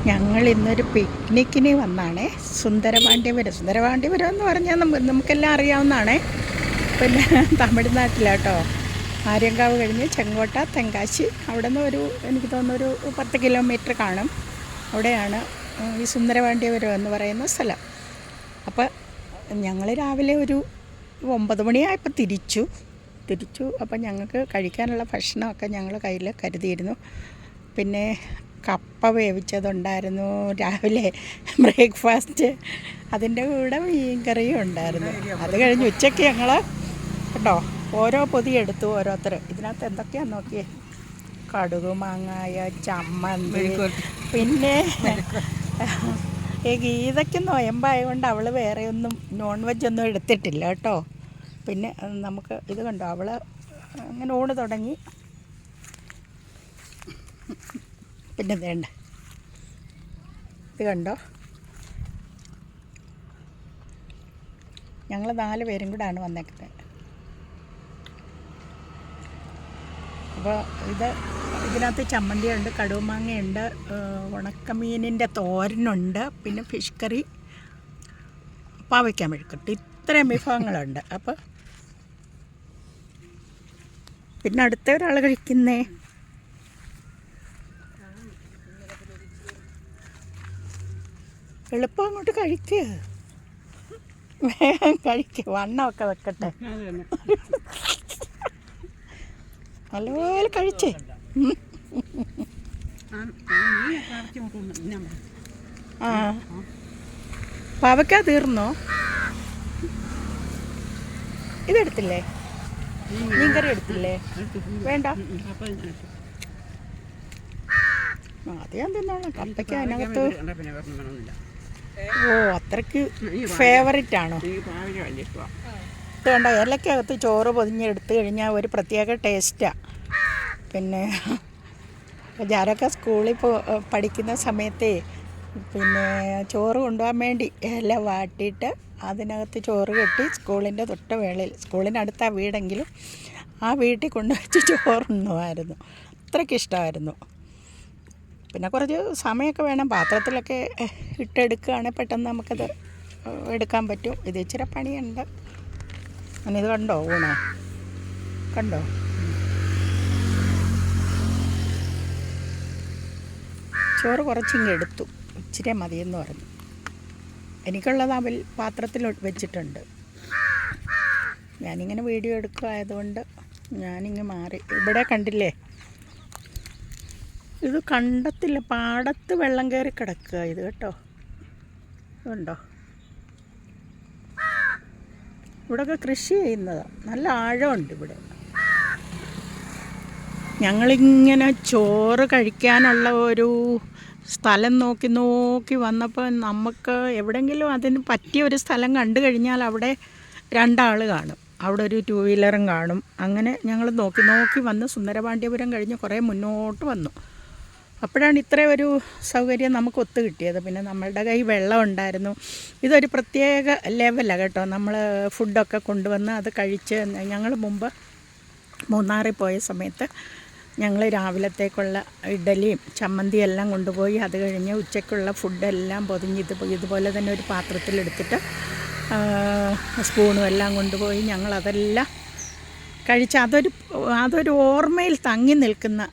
ഞങ്ങൾ ഇന്നൊരു പിക്നിക്കിന് വന്നാണ്. സുന്ദരപാണ്ഡ്യപുരം എന്ന് പറഞ്ഞാൽ നമുക്കെല്ലാം അറിയാവുന്നതാണ്. പിന്നെ തമിഴ്നാട്ടിലാട്ടോ. ആര്യങ്കാവ് കഴിഞ്ഞ് ചെങ്കോട്ട, തെങ്കാശി, അവിടെ നിന്ന് എനിക്ക് തോന്നുന്നൊരു 10 കിലോമീറ്റർ കാണും. അവിടെയാണ് ഈ സുന്ദരപാണ്ഡ്യപുരം എന്ന് പറയുന്ന സ്ഥലം. അപ്പോൾ ഞങ്ങൾ രാവിലെ ഒരു 9 മണിയായപ്പോൾ തിരിച്ചു. അപ്പോൾ ഞങ്ങൾക്ക് കഴിക്കാനുള്ള ഭക്ഷണമൊക്കെ ഞങ്ങൾ കയ്യിൽ കരുതിയിരുന്നു. പിന്നെ കപ്പ വേവിച്ചതുണ്ടായിരുന്നു രാവിലെ ബ്രേക്ക്ഫാസ്റ്റ്. അതിൻ്റെ കൂടെ മീൻ കറിയും ഉണ്ടായിരുന്നു. അത് കഴിഞ്ഞ് ഉച്ചയ്ക്ക് ഞങ്ങൾ കേട്ടോ ഓരോ പൊതി എടുത്തു ഓരോരുത്തർ. ഇതിനകത്ത് എന്തൊക്കെയാണെന്ന് നോക്കിയേ. കടുക്, മാങ്ങായ, ചമ്മന്തി, പിന്നെ ഈ ഗീതയ്ക്ക് നൊയമ്പായതുകൊണ്ട് അവൾ വേറെ ഒന്നും നോൺ വെജ് ഒന്നും എടുത്തിട്ടില്ല കേട്ടോ. പിന്നെ നമുക്ക് ഇത് കണ്ടോ, അവൾ അങ്ങനെ ഊണ് തുടങ്ങി. പിന്നെ വേണ്ട ഇത് കണ്ടോ, ഞങ്ങൾ 4 പേരും കൂടെയാണ് വന്നേക്കുന്നത്. അപ്പോൾ ഇതിനകത്ത് ചമ്മന്തിയുണ്ട്, കടുമാങ്ങയുണ്ട്, ഉണക്കമീനിൻ്റെ തോരനുണ്ട്, പിന്നെ ഫിഷ് കറി, പാവയ്ക്കാൻ മെഴുക്കുട്ട്, ഇത്രയും വിഭവങ്ങളുണ്ട്. അപ്പോൾ പിന്നെ അടുത്ത ഒരാൾ കഴിക്കുന്നേ. എളുപ്പം അങ്ങോട്ട് കഴിക്കുക, വേഗം കഴിക്കുക, വണ്ണമൊക്കെ വെക്കട്ടെ. നല്ലപോലെ കഴിച്ചേ. ആ പാവയ്ക്ക തീർന്നോ? ഇതെടുത്തില്ലേ? മീൻകറി എടുത്തില്ലേ? വേണ്ട, അത് ഞാൻ തിന്നോളാം. കപ്പയ്ക്ക് അതിനകത്ത് അത്രയ്ക്ക് ഫേവറേറ്റ് ആണോ? ഇത് കണ്ടോ, ഇലക്കകത്ത് ചോറ് പൊതിഞ്ഞെടുത്ത് കഴിഞ്ഞാൽ ഒരു പ്രത്യേക ടേസ്റ്റാണ്. പിന്നെ ഞാനൊക്കെ സ്കൂളിൽ പഠിക്കുന്ന സമയത്തേ പിന്നെ ചോറ് കൊണ്ടുപോകാൻ വേണ്ടി ഇല വാട്ടിയിട്ട് അതിനകത്ത് ചോറ് കെട്ടി സ്കൂളിൻ്റെ തൊട്ട് വേളയിൽ, സ്കൂളിനടുത്ത വീടെങ്കിലും ആ വീട്ടിൽ കൊണ്ടുവച്ച് ചോറുണ്ണുമായിരുന്നു. അത്രയ്ക്ക് ഇഷ്ടമായിരുന്നു. പിന്നെ കുറച്ച് സമയമൊക്കെ വേണം, പാത്രത്തിലൊക്കെ ഇട്ടെടുക്കുകയാണെങ്കിൽ പെട്ടെന്ന് നമുക്കത് എടുക്കാൻ പറ്റും. ഇത് ഇച്ചിരി പണിയുണ്ട്. ഇത് കണ്ടോ, ഊണ് കണ്ടോ? ചോറ് കുറച്ചിങ്ങ് എടുത്തു, ഇച്ചിരി മതിയെന്ന് പറഞ്ഞു. എനിക്കുള്ളത് അവൽ പാത്രത്തിൽ വെച്ചിട്ടുണ്ട്. ഞാനിങ്ങനെ വീഡിയോ എടുക്കുകയായതുകൊണ്ട് ഞാനിങ്ങ് മാറി. ഇവിടെ കണ്ടില്ലേ, ഇത് കണ്ടത്തില്ല, പാടത്ത് വെള്ളം കയറി കിടക്കുക ഇത് കേട്ടോ. ഇതുണ്ടോ, ഇവിടെയൊക്കെ കൃഷി ചെയ്യുന്നതാണ്. നല്ല ആഴമുണ്ട് ഇവിടെ. ഞങ്ങളിങ്ങനെ ചോറ് കഴിക്കാനുള്ള ഒരു സ്ഥലം നോക്കി വന്നപ്പോൾ നമുക്ക് എവിടെയെങ്കിലും അതിന് പറ്റിയ ഒരു സ്ഥലം കണ്ടു കഴിഞ്ഞാൽ അവിടെ 2 ആൾ കാണും, അവിടെ ഒരു 2 വീലറും കാണും. അങ്ങനെ ഞങ്ങൾ നോക്കി വന്ന് സുന്ദരപാണ്ഡ്യപുരം കഴിഞ്ഞ് കുറേ മുന്നോട്ട് വന്നു. അപ്പോഴാണ് ഇത്രയും ഒരു സൗകര്യം നമുക്ക് ഒത്തു കിട്ടിയത്. പിന്നെ നമ്മളുടെ കയ്യിൽ വെള്ളം ഉണ്ടായിരുന്നു. ഇതൊരു പ്രത്യേക ലെവലാണ് കേട്ടോ. നമ്മൾ ഫുഡൊക്കെ കൊണ്ടുവന്ന് അത് കഴിച്ച്, ഞങ്ങൾ മുമ്പ് മൂന്നാറിൽ പോയ സമയത്ത് ഞങ്ങൾ രാവിലത്തേക്കുള്ള ഇഡലിയും ചമ്മന്തിയും എല്ലാം കൊണ്ടുപോയി. അത് കഴിഞ്ഞ് ഉച്ചയ്ക്കുള്ള ഫുഡെല്ലാം പൊതിഞ്ഞ് ഇതുപോലെ തന്നെ ഒരു പാത്രത്തിലെടുത്തിട്ട് സ്പൂണും എല്ലാം കൊണ്ടുപോയി ഞങ്ങളതെല്ലാം കഴിച്ച് അതൊരു ഓർമ്മയിൽ തങ്ങി നിൽക്കുന്ന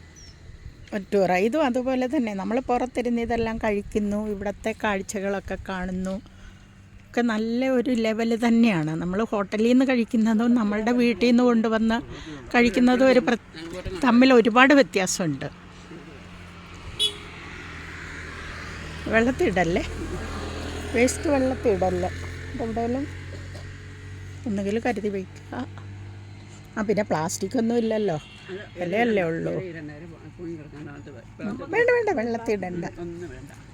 ടൂറാണ്. ഇതും അതുപോലെ തന്നെ നമ്മൾ പുറത്തിരുന്ന് ഇതെല്ലാം കഴിക്കുന്നു, ഇവിടുത്തെ കാഴ്ചകളൊക്കെ കാണുന്നു, ഒക്കെ നല്ല ഒരു ലെവൽ തന്നെയാണ്. നമ്മൾ ഹോട്ടലിൽ നിന്ന് കഴിക്കുന്നതും നമ്മളുടെ വീട്ടിൽ നിന്ന് കൊണ്ടുവന്ന് കഴിക്കുന്നതും തമ്മിൽ ഒരുപാട് വ്യത്യാസമുണ്ട്. വെള്ളത്തിടല്ലേ, വേസ്റ്റ് വെള്ളത്തിടല്ലേ, എവിടെയെങ്കിലും ഒന്നുകിൽ കരുതി വയ്ക്കുക. പിന്നെ പ്ലാസ്റ്റിക് ഒന്നും ഇല്ലല്ലോ, വിലയല്ലേ ഉള്ളൂ. വേണ്ട,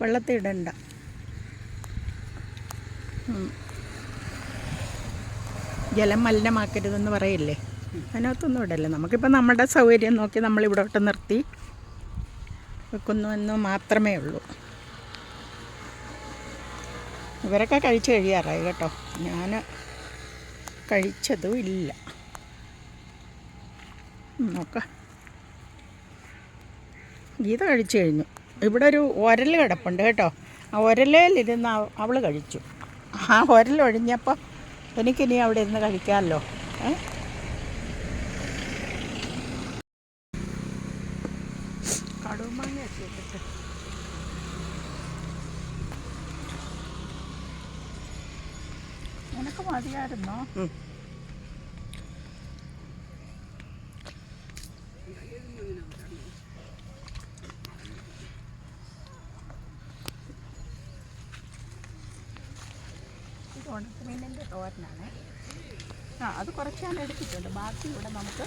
വെള്ളത്തിടണ്ട. ജലം മലിനമാക്കരുതെന്ന് പറയില്ലേ, അതിനകത്തൊന്നും ഇടല്ലേ. നമുക്കിപ്പോൾ നമ്മുടെ സൗകര്യം നോക്കി നമ്മളിവിടോട്ട് നിർത്തി വെക്കുന്നു എന്ന് മാത്രമേ ഉള്ളൂ. ഇവരൊക്കെ കഴിച്ച് കഴിയാറായി കേട്ടോ. ഞാൻ കഴിച്ചതും ഇല്ല. നോക്കാം, ഗീത കഴിച്ചു കഴിഞ്ഞു. ഇവിടെ ഒരു ഉരൽ കിടപ്പുണ്ട് കേട്ടോ. ആ ഉരലിലിരുന്ന് അവൾ കഴിച്ചു. ആ ഉരലൊഴിഞ്ഞപ്പോൾ എനിക്കിനി അവിടെ ഇരുന്ന് കഴിക്കാമല്ലോ. കടുമാങ്ങയൊക്കെ ഇട്ടിട്ട് നിനക്ക് മതിയായിരുന്നോ? ഇത് ഉണക്കമീനിൻ്റെ തോരനാണ്. അത് കുറച്ച് ഞാൻ എടുത്തിട്ടുണ്ട്. ബാക്കി ഇവിടെ നമുക്ക്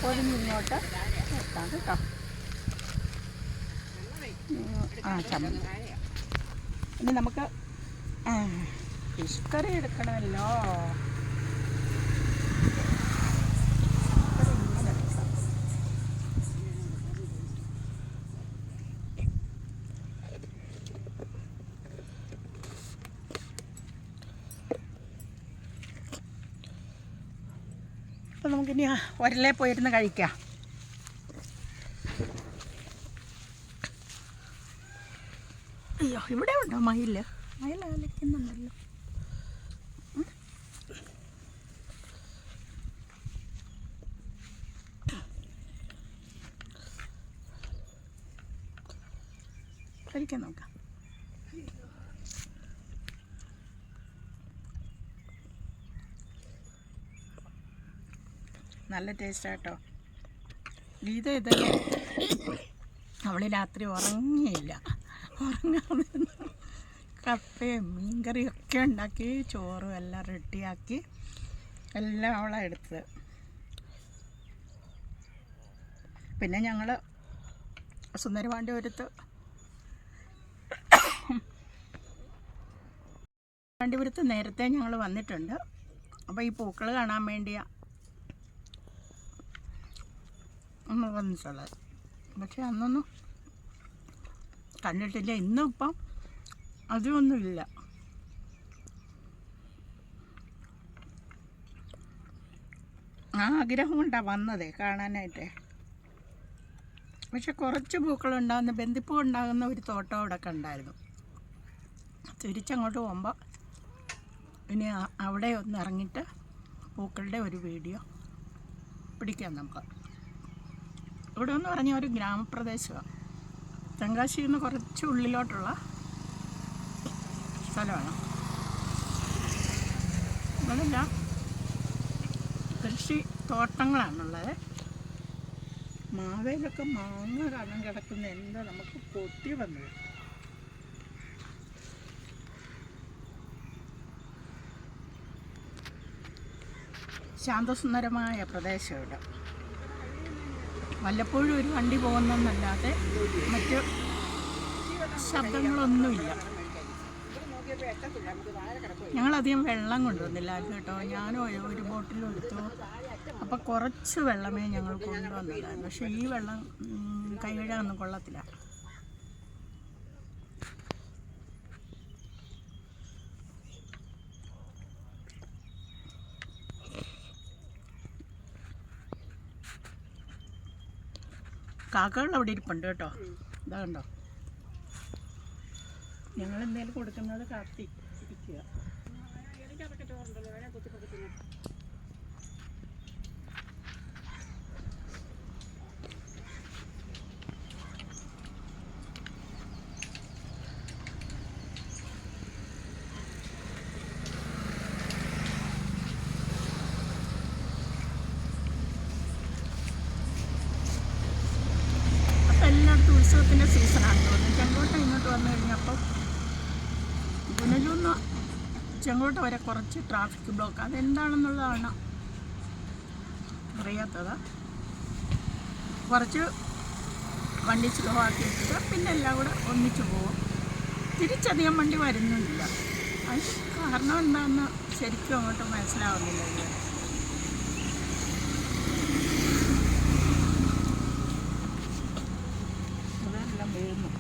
പൊതിഞ്ഞിങ്ങോട്ട് വെക്കാം കേട്ടോ. ചമ്മന്തി. ഇനി നമുക്ക് ഫിഷ് കറി എടുക്കണമല്ലോ. അപ്പോൾ നമുക്കിനി ഒരലേ പോയിരുന്ന് കഴിക്കാം. അയ്യോ, ഇവിടെ ഉണ്ടോ മയിൽ? മയിൽ അലയ്ക്കുന്നുണ്ടല്ലോ. കഴിക്കാൻ നോക്കാം. നല്ല ടേസ്റ്റാട്ടോ. ഇതല്ലേ അവൾ രാത്രി ഉറങ്ങിയില്ല. ഉറങ്ങാതെ കപ്പയും മീൻകറിയൊക്കെ ഉണ്ടാക്കി, ചോറും എല്ലാം റെഡിയാക്കി എല്ലാം അവളാണ് എടുത്തത്. പിന്നെ ഞങ്ങൾ സുന്ദരപാണ്ഡ്യപുരത്ത് നേരത്തെ ഞങ്ങൾ വന്നിട്ടുണ്ട്. അപ്പോൾ ഈ പൂക്കൾ കാണാൻ വേണ്ടിയാണ് നമ്മൾ വന്നിട്ടുള്ളത്. പക്ഷെ അന്നൊന്നും കണ്ടിട്ടില്ല. ഇന്നിപ്പം അതൊന്നുമില്ല. ആഗ്രഹം കൊണ്ടാണ് വന്നത് കാണാനായിട്ട്. പക്ഷെ കുറച്ച് പൂക്കളുണ്ടാകുന്ന, ബന്ദിപ്പൂ ഉണ്ടാകുന്ന ഒരു തോട്ടം അവിടെ കണ്ടായിരുന്നു. തിരിച്ചങ്ങോട്ട് പോകുമ്പോൾ ഇനി അവിടെ ഒന്ന് ഇറങ്ങിയിട്ട് പൂക്കളുടെ ഒരു വീഡിയോ പിടിക്കാം നമുക്ക്. ഇവിടെ എന്ന് പറഞ്ഞാൽ ഒരു ഗ്രാമപ്രദേശമാണ്. തെങ്കാശിയിൽ നിന്ന് കുറച്ച് ഉള്ളിലോട്ടുള്ള സ്ഥലമാണ്. ഇവിടെല്ലാം കൃഷി തോട്ടങ്ങളാണുള്ളത്. മാവേലൊക്കെ മാങ്ങ കാണാൻ കിടക്കുന്ന എന്താ നമുക്ക് പൊട്ടി വന്നത്. ശാന്തസുന്ദരമായ പ്രദേശം ഇവിടെ. വല്ലപ്പോഴും ഒരു വണ്ടി പോകുന്നതെന്നല്ലാതെ മറ്റ് ശബ്ദങ്ങളൊന്നുമില്ല. ഞങ്ങളധികം വെള്ളം കൊണ്ടുവന്നില്ല കേട്ടോ. ഞാനും ഒരു ബോട്ടിലും എടുത്തു. അപ്പോൾ കുറച്ച് വെള്ളമേ ഞങ്ങൾ കൊണ്ടുവന്നതായിരുന്നു. പക്ഷേ ഈ വെള്ളം കൈ കഴുകാനൊന്നും കൊള്ളത്തില്ല. കാക്കകൾ അവിടെ ഇരിപ്പുണ്ട് കേട്ടോ. ഇതാ കണ്ടോ, ഞങ്ങൾ എന്തേലും കൊടുക്കുന്നത് കാത്തി ഇരിക്കുക. ഉത്സവത്തിൻ്റെ സീസണാണ് തോന്നുന്നത്. ചെങ്കോട്ട ഇങ്ങോട്ട് വന്നു കഴിഞ്ഞപ്പോൾ പുനലൂന്ന് ചെങ്കോട്ട വരെ കുറച്ച് ട്രാഫിക് ബ്ലോക്ക്. അതെന്താണെന്നുള്ളതാണ് അറിയാത്തത്. കുറച്ച് വണ്ടി സ്ലോ ആക്കി വെച്ചിട്ട് പിന്നെ എല്ലാം കൂടെ ഒന്നിച്ചു പോകും. തിരിച്ചധികം വണ്ടി വരുന്നുമില്ല. അത് കാരണം എന്താണെന്ന് ശരിക്കും അങ്ങോട്ട് മനസ്സിലാവുന്നില്ല. ഇതെല്ലാം വീഴുന്നു.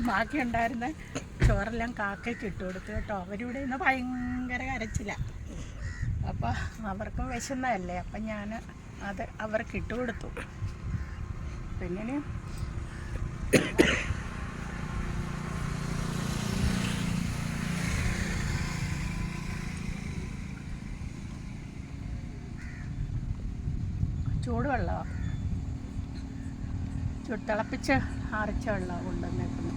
ബാക്കി ഉണ്ടായിരുന്ന ചോറെല്ലാം കാക്കയ്ക്ക് ഇട്ട് കൊടുത്തു കേട്ടോ. അവരിവിടെ നിന്ന് ഭയങ്കര കരച്ചില്ല. അപ്പോൾ അവർക്ക് വിശന്നതല്ലേ, അപ്പം ഞാൻ അത് അവർക്ക് ഇട്ട് കൊടുത്തു. പിന്നെ ചൂടുവെള്ളമാണ്, തിളപ്പിച്ച് ആറിച്ച വെള്ളമാണ് കൊണ്ടുവന്നേക്കുന്നത്.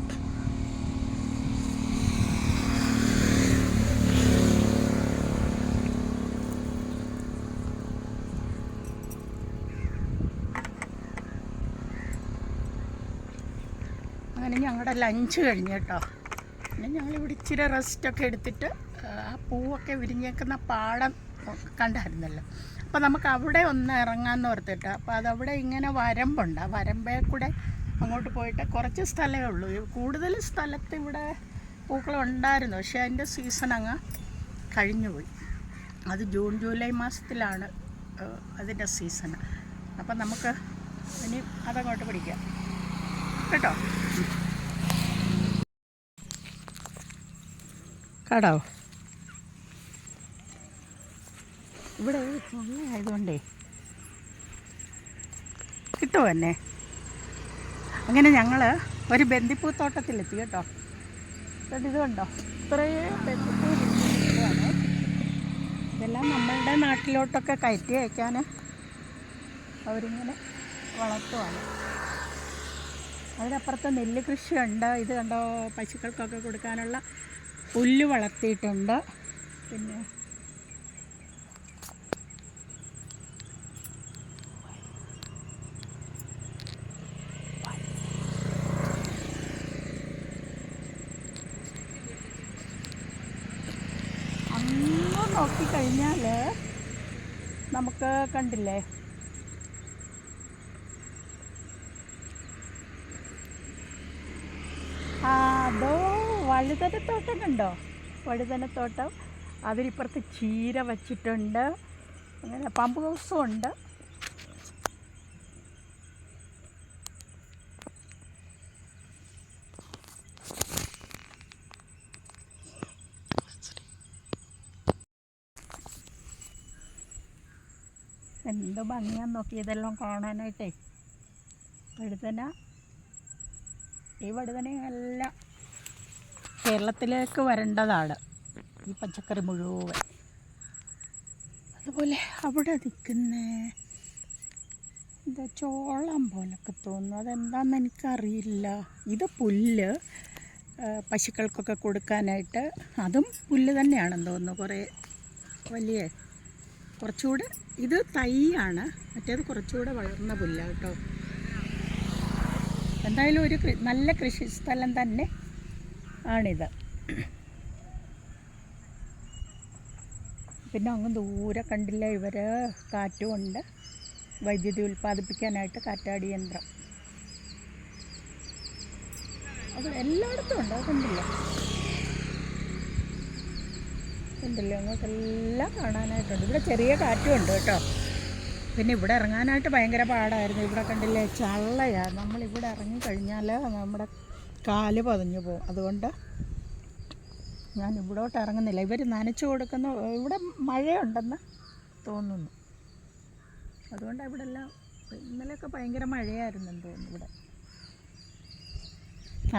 അങ്ങനെ ഞങ്ങളുടെ ലഞ്ച് കഴിഞ്ഞ് കേട്ടോ. പിന്നെ ഞങ്ങളിവിടെ ഇച്ചിരി റെസ്റ്റൊക്കെ എടുത്തിട്ട് ആ പൂവൊക്കെ വിരിഞ്ഞേക്കുന്ന പാടം കണ്ടായിരുന്നല്ലോ, അപ്പോൾ നമുക്ക് അവിടെ ഒന്ന് ഇറങ്ങാമെന്ന് ഓർത്തിട്ട്. അപ്പോൾ അതവിടെ ഇങ്ങനെ വരമ്പുണ്ട്, ആ വരമ്പേ കൂടെ അങ്ങോട്ട് പോയിട്ട് കുറച്ച് സ്ഥലമേ ഉള്ളൂ. കൂടുതൽ സ്ഥലത്ത് ഇവിടെ പൂക്കളുണ്ടായിരുന്നു, പക്ഷേ അതിൻ്റെ സീസൺ അങ്ങ് കഴിഞ്ഞുപോയി. അത് ജൂൺ ജൂലൈ മാസത്തിലാണ് അതിൻ്റെ സീസൺ. അപ്പം നമുക്ക് ഇനി അതങ്ങോട്ട് പിടിക്കാം കേട്ടോ. കടാവോ ഇവിടെ ആയതുകൊണ്ടേ കിട്ടുമോ എന്നെ. അങ്ങനെ ഞങ്ങൾ ഒരു ബന്ദിപ്പൂത്തോട്ടത്തിലെത്തി കേട്ടോ. ഇത് കണ്ടോ, ഇത്രയും ബന്ദിപ്പൂ ആണ്. ഇതെല്ലാം നമ്മളുടെ നാട്ടിലോട്ടൊക്കെ കയറ്റി അയക്കാൻ അവരിങ്ങനെ വളർത്തുവാണ്. അതിനപ്പുറത്ത് നെല്ല് കൃഷിയുണ്ട്. ഇത് കണ്ടോ, പശുക്കൾക്കൊക്കെ കൊടുക്കാനുള്ള പുല്ല് വളർത്തിയിട്ടുണ്ട്. പിന്നെ അങ്ങ് നോക്കിക്കഴിഞ്ഞാൽ നമുക്ക് കണ്ടില്ലേ, അതോ വഴുതനത്തോട്ടം കണ്ടോ, വഴുതനത്തോട്ടം. അതിനിപ്പുറത്ത് ചീര വച്ചിട്ടുണ്ട്. അങ്ങനെ പമ്പ് ഹൗസും ഉണ്ട്. എന്ത് ഭംഗിയാന്ന് നോക്കി ഇതെല്ലാം കാണാനായിട്ടേ. വഴുതന, ഈ വഴുതനയെല്ലാം കേരളത്തിലേക്ക് വരേണ്ടതാണ്, ഈ പച്ചക്കറി മുഴുവൻ. അതുപോലെ അവിടെ നിൽക്കുന്ന എന്താ ചോളം പോലൊക്കെ തോന്നുന്നു, അതെന്താണെന്ന് എനിക്കറിയില്ല. ഇത് പുല്ല് പശുക്കൾക്കൊക്കെ കൊടുക്കാനായിട്ട്, അതും പുല്ല് തന്നെയാണെന്ന് തോന്നുന്നു. കുറേ വലിയ കുറച്ചുകൂടെ ഇത് തൈയാണ്, മറ്റേത് കുറച്ചുകൂടെ വളർന്ന പുല്ലാണ് കേട്ടോ. എന്തായാലും ഒരു നല്ല കൃഷി സ്ഥലം തന്നെ ആണിത്. പിന്നെ അങ്ങ് ദൂരെ കണ്ടില്ല, ഇവർ കാറ്റുകൊണ്ട് വൈദ്യുതി ഉൽപ്പാദിപ്പിക്കാനായിട്ട് കാറ്റാടി യന്ത്രം അത് എല്ലായിടത്തും ഉണ്ട്. അത് കണ്ടില്ലേ അങ്ങോട്ടെല്ലാം കാണാനായിട്ടുണ്ട്. ഇവിടെ ചെറിയ കാറ്റും ഉണ്ട് കേട്ടോ. പിന്നെ ഇവിടെ ഇറങ്ങാനായിട്ട് ഭയങ്കര പാടായിരുന്നു. ഇവിടെ കണ്ടില്ലേ ചള്ളയാണ്. നമ്മളിവിടെ ഇറങ്ങിക്കഴിഞ്ഞാൽ നമ്മുടെ കാല് പതഞ്ഞു പോകും. അതുകൊണ്ട് ഞാൻ ഇവിടോട്ട് ഇറങ്ങുന്നില്ല. ഇവർ നനച്ചു കൊടുക്കുന്ന, ഇവിടെ മഴയുണ്ടെന്ന് തോന്നുന്നു. അതുകൊണ്ടാണ് ഇവിടെ എല്ലാം, ഇന്നലെയൊക്കെ ഭയങ്കര മഴയായിരുന്നെന്ന് തോന്നുന്നു. ഇവിടെ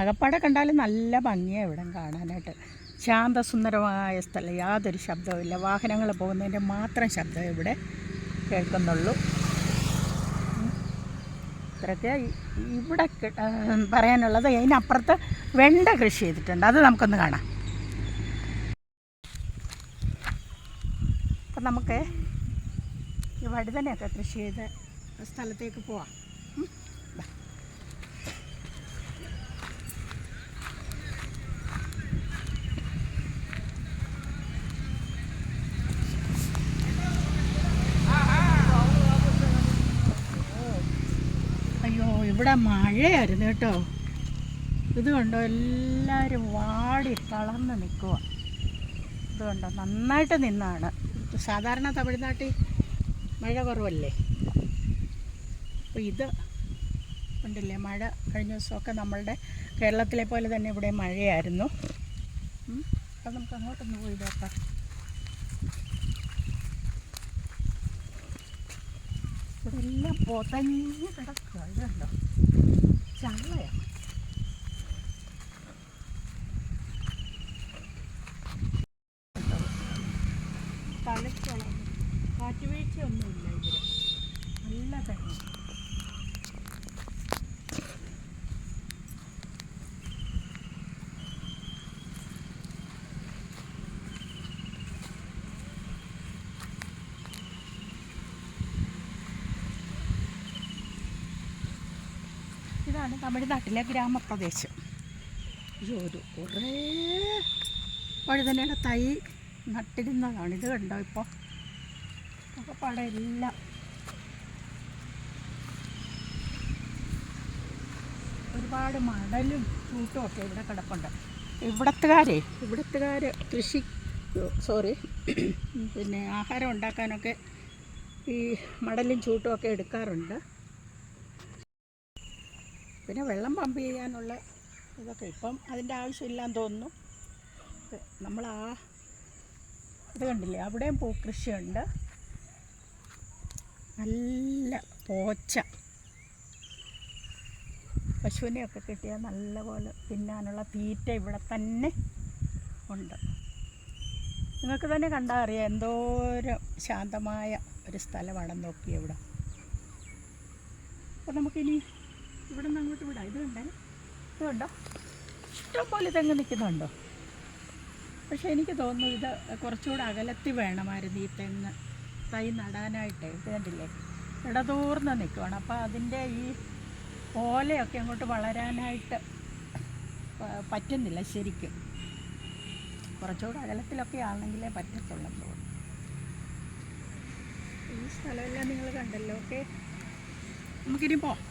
അകപ്പാടെ കണ്ടാലും നല്ല ഭംഗിയാണ് ഇവിടെ കാണാനായിട്ട്. ശാന്തസുന്ദരമായ സ്ഥലം, യാതൊരു ശബ്ദവുമില്ല. വാഹനങ്ങൾ പോകുന്നതിൻ്റെ മാത്രം ശബ്ദം ഇവിടെ കേൾക്കുന്നുള്ളൂ. ഇത്രയൊക്കെ ഇവിടെ പറയാനുള്ളത്. അതിനപ്പുറത്ത് വെണ്ട കൃഷി ചെയ്തിട്ടുണ്ട്, അത് നമുക്കൊന്ന് കാണാം. അപ്പം നമുക്ക് ഈ വഴുതനയൊക്കെ കൃഷി ചെയ്ത് സ്ഥലത്തേക്ക് പോവാം. അയ്യോ ഇവിടെ മഴയായിരുന്നു കേട്ടോ. ഇത് കണ്ടോ, എല്ലാവരും വാടി തളർന്ന് നിൽക്കുക. ഇത് കണ്ടോ, നന്നായിട്ട് നിന്നാണ്. സാധാരണ തമിഴ്നാട്ടിൽ മഴ കുറവല്ലേ. അപ്പോൾ ഇത് കണ്ടില്ലേ, മഴ കഴിഞ്ഞ ദിവസമൊക്കെ നമ്മളുടെ കേരളത്തിലെ പോലെ തന്നെ ഇവിടെ മഴയായിരുന്നു. അപ്പം നമുക്ക് അങ്ങോട്ടൊന്ന് പോയി നോക്കാം. ഇവിടെ എല്ലാം പൊതഞ്ഞ് കിടക്കുക. ഇതുണ്ടോ, ചള്ളയാണ്. തളിച്ചുളം, കാറ്റുവീഴ്ചയൊന്നുമില്ല ഇതിൽ, നല്ല തെങ്ങ്. ഇതാണ് തമിഴ്നാട്ടിലെ ഗ്രാമപ്രദേശം. ഒരു കുറേ വഴുതനയുടെ തൈ നട്ടിരുന്നതാണ്. ഇത് കണ്ടോ, ഇപ്പോൾ ഒക്കെ പടമെല്ലാം ഒരുപാട് മടലും ചൂട്ടും ഒക്കെ ഇവിടെ കിടപ്പുണ്ട്. ഇവിടത്തുകാർ കൃഷി പിന്നെ ആഹാരം ഉണ്ടാക്കാനൊക്കെ ഈ മടലും ചൂട്ടും ഒക്കെ എടുക്കാറുണ്ട്. പിന്നെ വെള്ളം പമ്പ് ചെയ്യാനുള്ള ഇതൊക്കെ ഇപ്പം അതിൻ്റെ ആവശ്യമില്ലാന്ന് തോന്നുന്നു. നമ്മൾ ഇത് കണ്ടില്ലേ, അവിടെയും പൂക്കൃഷിയുണ്ട്. നല്ല പോച്ച, പശുവിനെയൊക്കെ കിട്ടിയാൽ നല്ലപോലെ തിന്നാനുള്ള തീറ്റ ഇവിടെ തന്നെ ഉണ്ട്. നിങ്ങൾക്ക് തന്നെ കണ്ടാൽ അറിയാം എന്തോരം ശാന്തമായ ഒരു സ്ഥലമാണെന്ന് നോക്കി ഇവിടെ. അപ്പോൾ നമുക്കിനി ഇവിടെ നിന്ന് അങ്ങോട്ട് വിടാം. ഇത് കണ്ടോ, ഇഷ്ടംപോലെ തെങ്ങ് നിൽക്കുന്നുണ്ടോ. പക്ഷേ എനിക്ക് തോന്നുന്നു ഇത് കുറച്ചുകൂടെ അകലത്തിൽ വേണമായിരുന്നു ഈ തെങ്ങ് തൈ നടാനായിട്ട്. ഇത് കണ്ടില്ലേ, ഇടതൂർന്ന് നിൽക്കുകയാണ്. അപ്പോൾ അതിൻ്റെ ഈ ഓലയൊക്കെ അങ്ങോട്ട് വളരാനായിട്ട് പറ്റുന്നില്ല ശരിക്കും. കുറച്ചുകൂടെ അകലത്തിലൊക്കെ ആണെങ്കിലേ പറ്റത്തുള്ളെന്ന് തോന്നുന്നു. ഈ സ്ഥലമെല്ലാം നിങ്ങൾ കണ്ടല്ലോ. ഓക്കെ, നമുക്കിനി പോവാം.